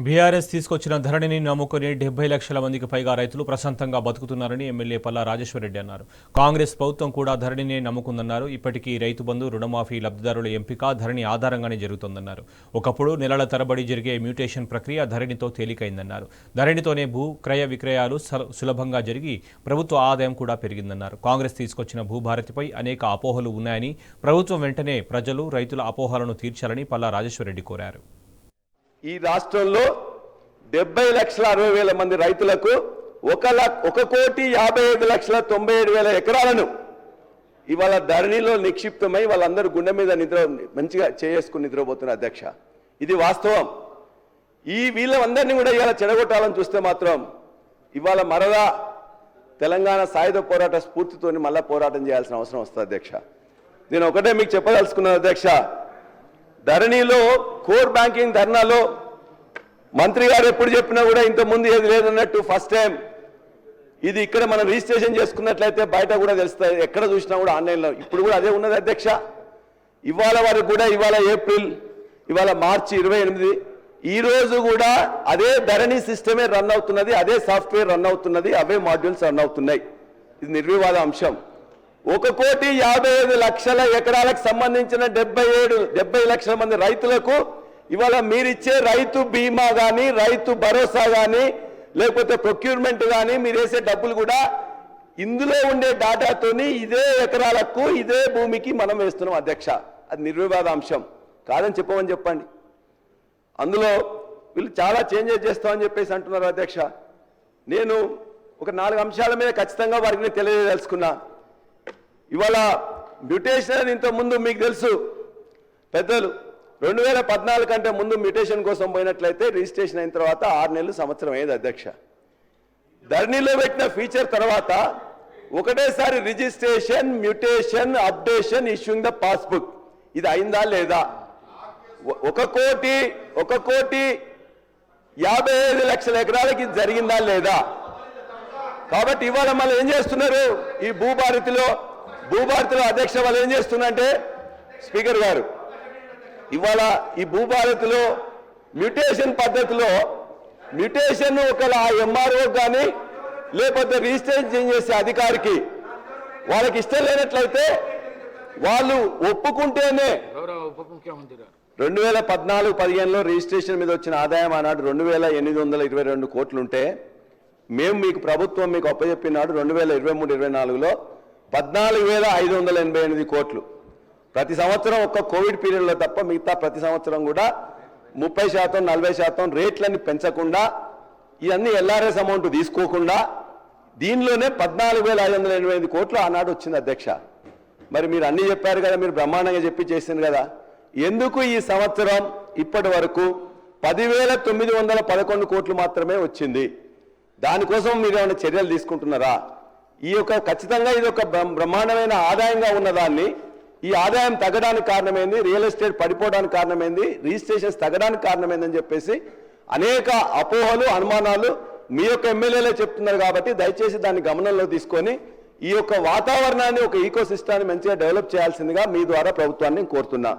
BRS తీసుకొచ్చిన ధరణిని నమ్ముకుని 70 లక్షల మందికి పైగా రైతులు ప్రశాంతంగా బతుకుతున్నారని ఎమ్మెల్యే పల్లా రాజేశ్వరరెడ్డి అన్నారు. కాంగ్రెస్ ప్రభుత్వం కూడా ధరణిని నమ్ముకుందన్నారు. ఇప్పటికీ రైతు బంధు, రుణమాఫీ లబ్ధిదారుల ఎంపిక ధరణి ఆధారంగానే జరుగుతోందన్నారు. ఒకప్పుడు నెలల తరబడి జరిగే మ్యూటేషన్ ప్రక్రియ ధరణితో తేలికైందన్నారు. ధరణితోనే భూ క్రయ విక్రయాలు సులభంగా జరిగి ప్రభుత్వ ఆదాయం కూడా పెరిగిందన్నారు. కాంగ్రెస్ తీసుకొచ్చిన భూభారతిపై అనేక అపోహలు ఉన్నాయని, ప్రభుత్వం వెంటనే ప్రజలు, రైతుల అపోహలను తీర్చాలని పల్లా రాజేశ్వరరెడ్డి కోరారు. ఈ రాష్ట్రంలో 70,60,000 మంది రైతులకు 1,55,97,000 ఎకరాలను ఇవాళ ధరణిలో నిక్షిప్తమై వాళ్ళందరూ గుండె మీద మంచిగా చేసుకుని నిద్రపోతున్న అధ్యక్ష. ఇది వాస్తవం. ఈ వీళ్ళందరినీ కూడా ఇవాళ చెడగొట్టాలని చూస్తే మాత్రం ఇవాళ మరలా తెలంగాణ సాయుధ పోరాట స్ఫూర్తితోని మళ్ళా పోరాటం చేయాల్సిన అవసరం వస్తుంది అధ్యక్ష. నేను ఒకటే మీకు చెప్పదలుచుకున్నాను అధ్యక్ష. ధరణిలో కోర్ బ్యాంకింగ్ ధర్నాలో మంత్రి గారు ఎప్పుడు చెప్పినా కూడా ఇంతకుముందు ఏది లేదన్నట్టు ఫస్ట్ టైం ఇది ఇక్కడ మనం రిజిస్ట్రేషన్ చేసుకున్నట్లయితే బయట కూడా తెలుస్తుంది, ఎక్కడ చూసినా కూడా ఆన్లైన్లో. ఇప్పుడు కూడా అదే ఉన్నది అధ్యక్ష. ఇవాళ వరకు కూడా ఇవాళ ఏప్రిల్, ఇవాళ మార్చి 28, ఈ రోజు కూడా అదే ధరణి సిస్టమే రన్ అవుతున్నది, అదే సాఫ్ట్వేర్ రన్ అవుతున్నది, అవే మాడ్యూల్స్ రన్ అవుతున్నాయి. ఇది నిర్వివాద అంశం. 1,55,00,000 ఎకరాలకు సంబంధించిన 70 లక్షల మంది రైతులకు ఇవాళ మీరిచ్చే రైతు బీమా కానీ, రైతు భరోసా కానీ, లేకపోతే ప్రొక్యూర్మెంట్ కానీ మీరు వేసే డబ్బులు కూడా ఇందులో ఉండే డాటాతోని ఇదే ఎకరాలకు, ఇదే భూమికి మనం వేస్తున్నాం అధ్యక్ష. అది నిర్వివాద అంశం కాదని చెప్పమని చెప్పండి. అందులో వీళ్ళు చాలా చేంజెస్ చేస్తామని చెప్పేసి అంటున్నారు అధ్యక్ష. నేను ఒక 4 అంశాల మీద ఖచ్చితంగా వారికి తెలియదలుచుకున్నా. ఇవాళ మ్యూటేషన్ ఇంతకుముందు మీకు తెలుసు పెద్దలు, 2014 కంటే ముందు మ్యూటేషన్ కోసం పోయినట్లయితే రిజిస్ట్రేషన్ అయిన తర్వాత 6 నెలలు, సంవత్సరం అయ్యేది అధ్యక్ష. ధరణిలో పెట్టిన ఫీచర్ తర్వాత ఒకటేసారి registration, mutation, updation, issuing the passbook, ఇది అయిందా లేదా? 1,55,00,000 ఎకరాలకి ఇది జరిగిందా లేదా? కాబట్టి ఇవాళ మళ్ళీ ఏం చేస్తున్నారు ఈ భూభారతిలో అధ్యక్ష, వాళ్ళు ఏం చేస్తున్నారంటే స్పీకర్ గారు, ఇవాళ ఈ భూభారతిలో మ్యూటేషన్ పద్ధతిలో మ్యూటేషన్ ఒకవేళ ఆ ఎంఆర్ఓ కానీ లేకపోతే రిజిస్ట్రేషన్ చేసే అధికారికి వాళ్ళకి ఇష్టం లేనట్లయితే వాళ్ళు ఒప్పుకుంటేనే 2014-15లో రిజిస్ట్రేషన్ మీద వచ్చిన ఆదాయం ఆనాడు 2,822 కోట్లుంటే మేము మీకు ప్రభుత్వం మీకు అప్పచెప్పినాడు 2023-24లో 14,588 కోట్లు. ప్రతి సంవత్సరం ఒక్క కోవిడ్ పీరియడ్లో తప్ప మిగతా ప్రతి సంవత్సరం కూడా 30%, 40% రేట్లని పెంచకుండా, ఇవన్నీ ఎల్ఆర్ఎస్ అమౌంట్ తీసుకోకుండా దీనిలోనే 14,588 కోట్లు ఆనాడు వచ్చింది అధ్యక్ష. మరి మీరు అన్నీ చెప్పారు కదా, మీరు బ్రహ్మాండంగా చెప్పి చేసింది కదా, ఎందుకు ఈ సంవత్సరం ఇప్పటి వరకు 10,911 కోట్లు మాత్రమే వచ్చింది? దానికోసం మీరు ఏమైనా చర్యలు తీసుకుంటున్నారా? ఈ యొక్క ఖచ్చితంగా ఇది ఒక బ్రహ్మాండమైన ఆదాయంగా ఉన్నదాన్ని, ఈ ఆదాయం తగ్గడానికి కారణమైంది, రియల్ ఎస్టేట్ పడిపోవడానికి కారణమైంది, రిజిస్ట్రేషన్స్ తగ్గడానికి కారణమైందని చెప్పేసి అనేక అపోహలు, అనుమానాలు మీ యొక్క ఎమ్మెల్యేలే చెప్తున్నారు. కాబట్టి దయచేసి దాన్ని గమనంలో తీసుకొని ఈ యొక్క వాతావరణాన్ని, ఒక ఈకో సిస్టాన్ని మంచిగా డెవలప్ చేయాల్సిందిగా మీ ద్వారా ప్రభుత్వాన్ని కోరుతున్నా.